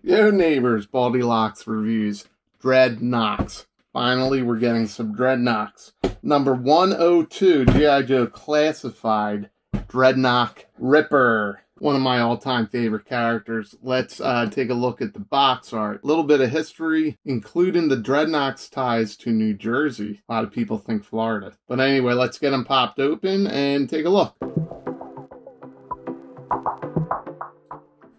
Yo neighbors, Baldylocks reviews. Dreadnoks. Finally, we're getting some Dreadnoks. Number 102, G.I. Joe Classified Dreadnok Ripper. One of my all-time favorite characters. Let's take a look at the box art. A little bit of history, including the Dreadnok's ties to New Jersey. A lot of people think Florida. But anyway, let's get them popped open and take a look.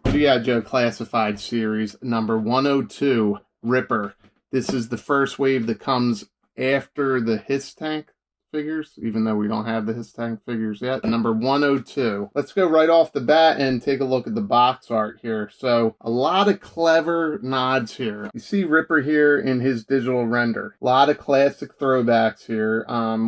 G.I. Joe Classified Series, number 102, Ripper. This is the first wave that comes after the His Tank figures, even though we don't have the His Tank figures yet. Number 102. Let's go right off the bat and take a look at the box art here. So, a lot of clever nods here. You see Ripper here in his digital render. A lot of classic throwbacks here.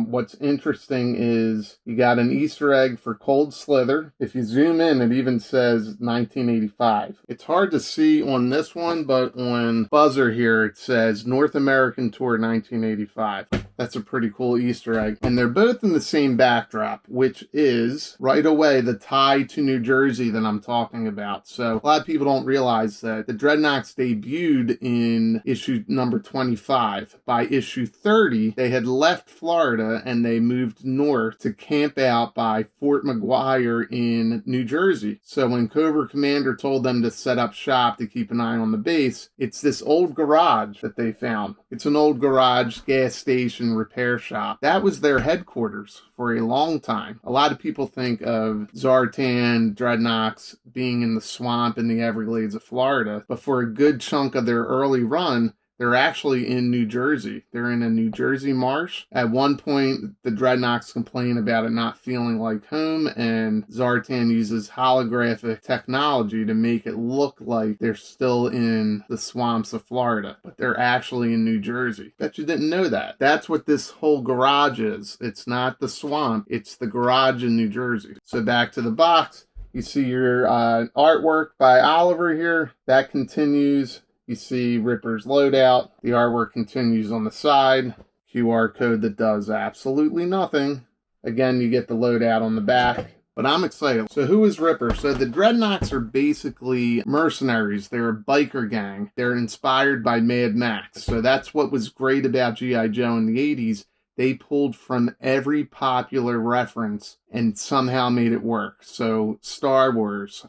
What's interesting is you got an Easter egg for Cold Slither. If you zoom in, it even says 1985. It's hard to see on this one, but on Buzzer here, it says North American Tour 1985. That's a pretty cool Easter egg. And they're both in the same backdrop, which is, right away, the tie to New Jersey that I'm talking about. So, a lot of people don't realize that the Dreadnoks debuted in issue number 25. By issue 30, they had left Florida and they moved north to camp out by Fort McGuire in New Jersey. So, when Cobra Commander told them to set up shop to keep an eye on the base, it's this old garage that they found. It's an old garage, gas station, repair shop. That was their headquarters for a long time. A lot of people think of Zartan, Dreadnoks being in the swamp in the Everglades of Florida, but for a good chunk of their early run, they're actually in New Jersey. They're in a New Jersey marsh. At one point, the Dreadnoks complain about it not feeling like home, and Zartan uses holographic technology to make it look like they're still in the swamps of Florida, but they're actually in New Jersey. Bet you didn't know that. That's what this whole garage is. It's not the swamp, it's the garage in New Jersey. So back to the box. You see your artwork by Oliver here. That continues. You see Ripper's loadout. The artwork continues on the side. QR code that does absolutely nothing. Again, you get the loadout on the back. But I'm excited. So who is Ripper? So the Dreadnoks are basically mercenaries. They're a biker gang. They're inspired by Mad Max. So that's what was great about G.I. Joe in the 80s. They pulled from every popular reference and somehow made it work. So Star Wars,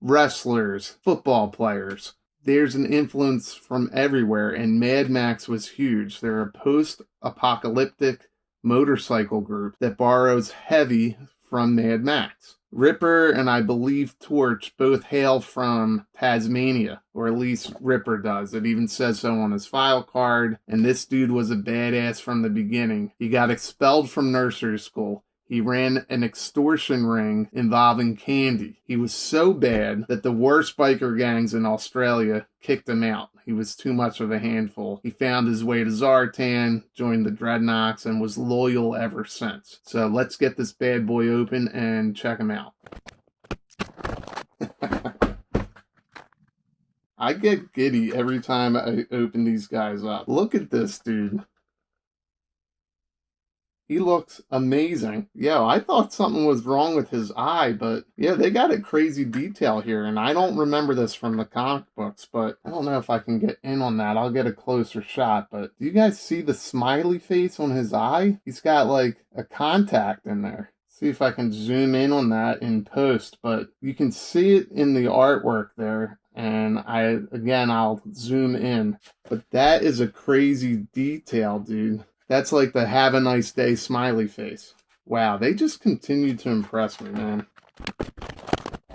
wrestlers, football players. There's an influence from everywhere, and Mad Max was huge. They're a post-apocalyptic motorcycle group that borrows heavy from Mad Max. Ripper and I believe Torch both hail from Tasmania, or at least Ripper does. It even says so on his file card, and this dude was a badass from the beginning. He got expelled from nursery school. He ran an extortion ring involving candy. He was so bad that the worst biker gangs in Australia kicked him out. He was too much of a handful. He found his way to Zartan, joined the Dreadnoks, and was loyal ever since. So let's get this bad boy open and check him out. I get giddy every time I open these guys up. Look at this dude. He looks amazing. Yeah, I thought something was wrong with his eye, but yeah, they got a crazy detail here, and I don't remember this from the comic books, but I don't know if I can get in on that. I'll get a closer shot, but do you guys see the smiley face on his eye? He's got like a contact in there. See if I can zoom in on that in post, but you can see it in the artwork there, and I'll zoom in. But that is a crazy detail, dude. That's like the have a nice day smiley face. Wow, they just continue to impress me, man.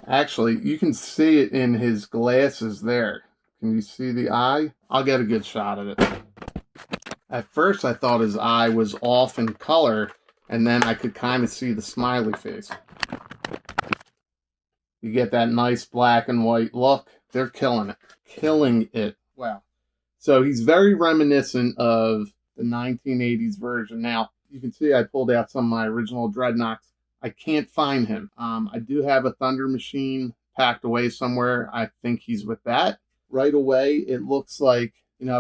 Actually, you can see it in his glasses there. Can you see the eye? I'll get a good shot of it. At first, I thought his eye was off in color, and then I could kind of see the smiley face. You get that nice black and white look. They're killing it. Killing it. Wow. So he's very reminiscent of the 1980s version. Now, you can see I pulled out some of my original Dreadnoks. I can't find him. I do have a Thunder Machine packed away somewhere. I think he's with that. Right away, it looks like,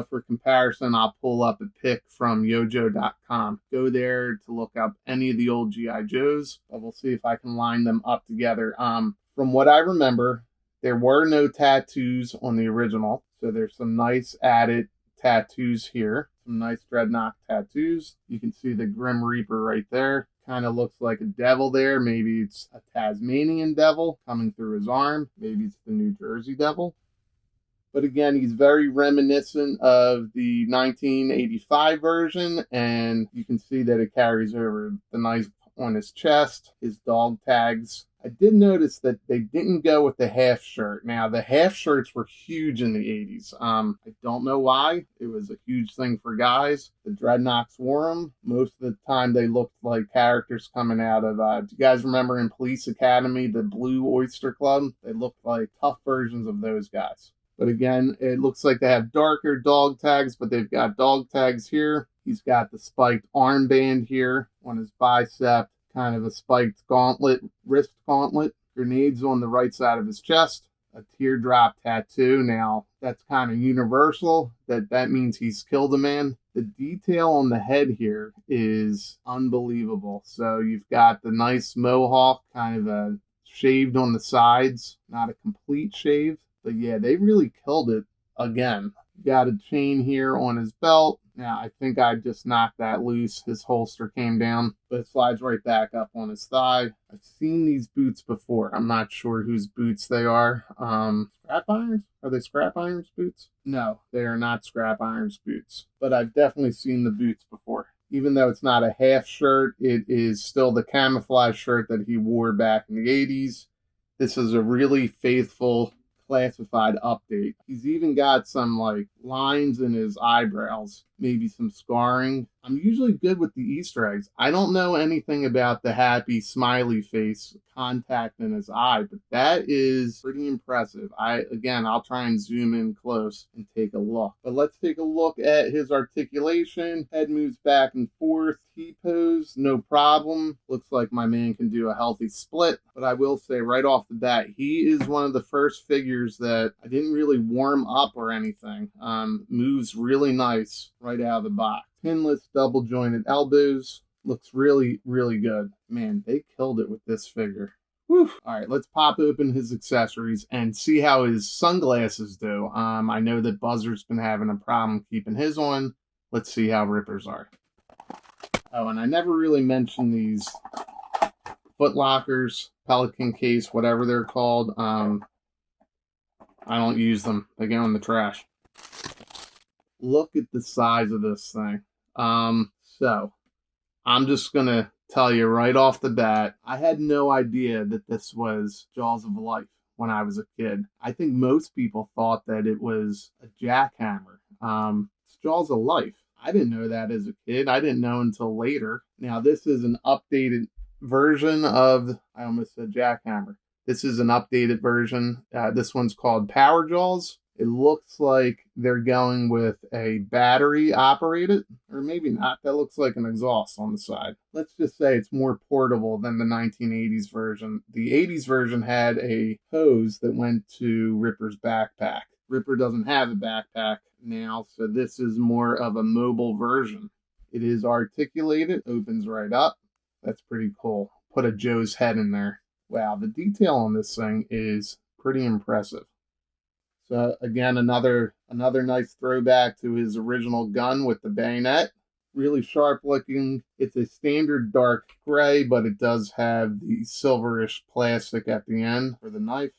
for comparison, I'll pull up a pic from yojo.com. Go there to look up any of the old G.I. Joes. We'll see if I can line them up together. From what I remember, There were no tattoos on the original, so there's some nice added tattoos here. Some nice Dreadnok tattoos. You can see the Grim Reaper right there. Kind of looks like a devil there. Maybe it's a Tasmanian devil coming through his arm. Maybe it's the New Jersey devil. But again, he's very reminiscent of the 1985 version, and you can see that it carries over the knife on his chest, his dog tags. I did notice that they didn't go with the half shirt. Now, the half shirts were huge in the 80s. I don't know why. It was a huge thing for guys. The Dreadnoks wore them. Most of the time, they looked like characters coming out of, do you guys remember in Police Academy, the Blue Oyster Club? They looked like tough versions of those guys. But again, it looks like they have darker dog tags, but they've got dog tags here. He's got the spiked armband here on his bicep, kind of a spiked gauntlet, wrist gauntlet, grenades on the right side of his chest, a teardrop tattoo. Now, that's kind of universal. That means he's killed a man. The detail on the head here is unbelievable. So you've got the nice mohawk, kind of a shaved on the sides, not a complete shave. But yeah, they really killed it again. Got a chain here on his belt. Now, I think I just knocked that loose. His holster came down, but it slides right back up on his thigh. I've seen these boots before. I'm not sure whose boots they are. Scrap irons? Are they scrap irons boots? No, they are not scrap irons boots. But I've definitely seen the boots before. Even though it's not a half shirt, it is still the camouflage shirt that he wore back in the 80s. This is a really faithful Classified update. He's even got some like lines in his eyebrows, maybe some scarring. I'm usually good with the Easter eggs. I don't know anything about the happy smiley face contact in his eye, but that is pretty impressive. I'll try and zoom in close and take a look. But let's take a look at his articulation. Head moves back and forth. T-pose, no problem. Looks like my man can do a healthy split. But I will say right off the bat, he is one of the first figures that I didn't really warm up or anything. Moves really nice right out of the box. Pinless double jointed elbows. Looks really, really good. Man, they killed it with this figure. Whew. All right, let's pop open his accessories and see how his sunglasses do. I know that Buzzard's been having a problem keeping his on. Let's see how Ripper's are. Oh, and I never really mentioned these foot lockers, Pelican case, whatever they're called. I don't use them. They go in the trash. Look at the size of this thing. So I'm just going to tell you right off the bat, I had no idea that this was Jaws of Life when I was a kid. I think most people thought that it was a jackhammer. It's Jaws of Life. I didn't know that as a kid. I didn't know until later. Now, this is an updated version of, I almost said jackhammer. This is an updated version. This one's called Power Jaws. It looks like they're going with a battery operated, or maybe not. That looks like an exhaust on the side. Let's just say it's more portable than the 1980s version. The 80s version had a hose that went to Ripper's backpack. Ripper doesn't have a backpack now, so this is more of a mobile version. It is articulated, opens right up. That's pretty cool. Put a Joe's head in there. Wow, the detail on this thing is pretty impressive. So again, another nice throwback to his original gun with the bayonet. Really sharp looking. It's a standard dark gray, but it does have the silverish plastic at the end for the knife.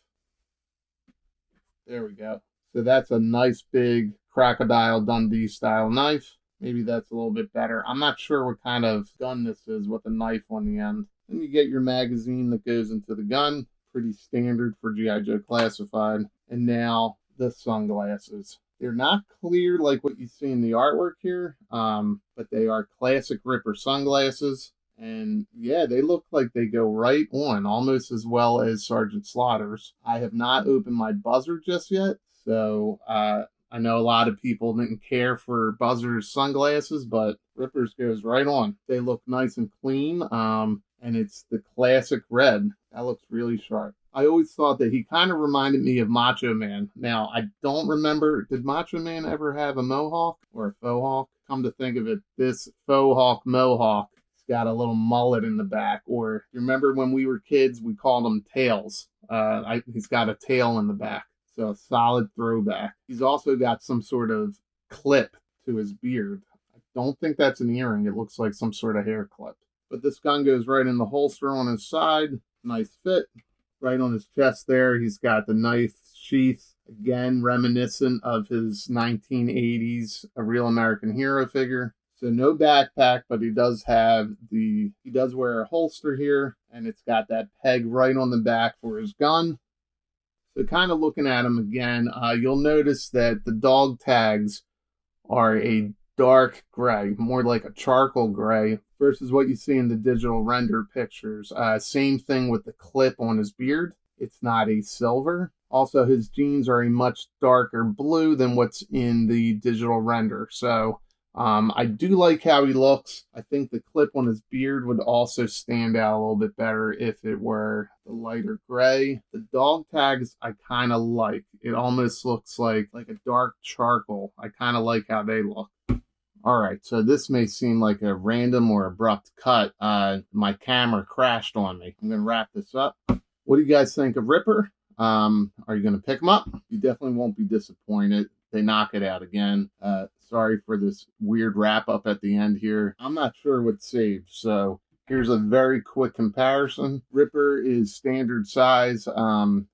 There we go. So that's a nice big Crocodile Dundee style knife. Maybe that's a little bit better. I'm not sure what kind of gun this is with a knife on the end. Then you get your magazine that goes into the gun. Pretty standard for G.I. Joe Classified. And now the sunglasses. They're not clear like what you see in the artwork here, but they are classic Ripper sunglasses. And yeah, they look like they go right on, almost as well as Sergeant Slaughter's. I have not opened my Buzzard just yet, so I know a lot of people didn't care for Buzzard's sunglasses, but Ripper's goes right on. They look nice and clean, and it's the classic red. That looks really sharp. I always thought that he kind of reminded me of Macho Man. Now, I don't remember, did Macho Man ever have a mohawk or a faux hawk? Come to think of it, this faux hawk mohawk He's got a little mullet in the back, or you remember when we were kids, we called them tails. He's got a tail in the back, so a solid throwback. He's also got some sort of clip to his beard. I don't think that's an earring. It looks like some sort of hair clip. But this gun goes right in the holster on his side. Nice fit. Right on his chest there, he's got the knife sheath. Again, reminiscent of his 1980s A Real American Hero figure. So no backpack, but he does wear a holster here, and it's got that peg right on the back for his gun. So kind of looking at him again, you'll notice that the dog tags are a dark gray, more like a charcoal gray, versus what you see in the digital render pictures. Same thing with the clip on his beard. It's not a silver. Also, his jeans are a much darker blue than what's in the digital render. So I do like how he looks. I think the clip on his beard would also stand out a little bit better if it were the lighter gray. The dog tags I kind of like. It almost looks like a dark charcoal. I kind of like how they look. All right, so this may seem like a random or abrupt cut. My camera crashed on me. I'm going to wrap this up. What do you guys think of Ripper? Are you going to pick him up? You definitely won't be disappointed. They knock it out again. Sorry for this weird wrap up at the end here. I'm not sure what's saved, so here's a very quick comparison. Ripper is standard size.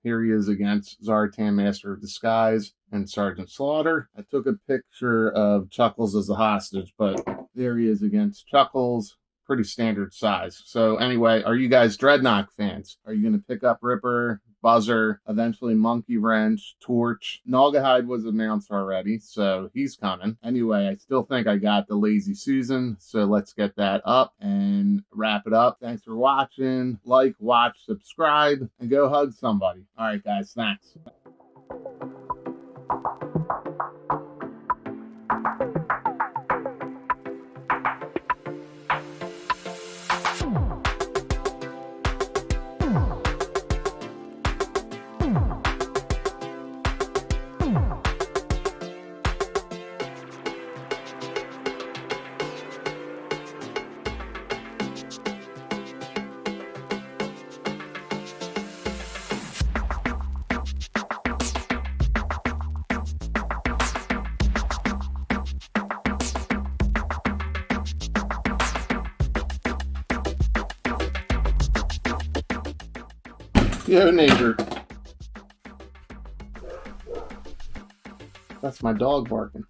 Here he is against Zartan, Master of Disguise, and Sergeant Slaughter. I took a picture of Chuckles as a hostage, but there he is against Chuckles. Pretty standard size. So anyway, are you guys Dreadnok fans? Are you going to pick up Ripper, Buzzer, eventually Monkey Wrench, Torch? Naugahyde was announced already, so he's coming. Anyway, I still think I got the Lazy Susan, so let's get that up and wrap it up. Thanks for watching. Like, watch, subscribe, and go hug somebody. All right, guys, thanks. Yo, neighbor. That's my dog barking.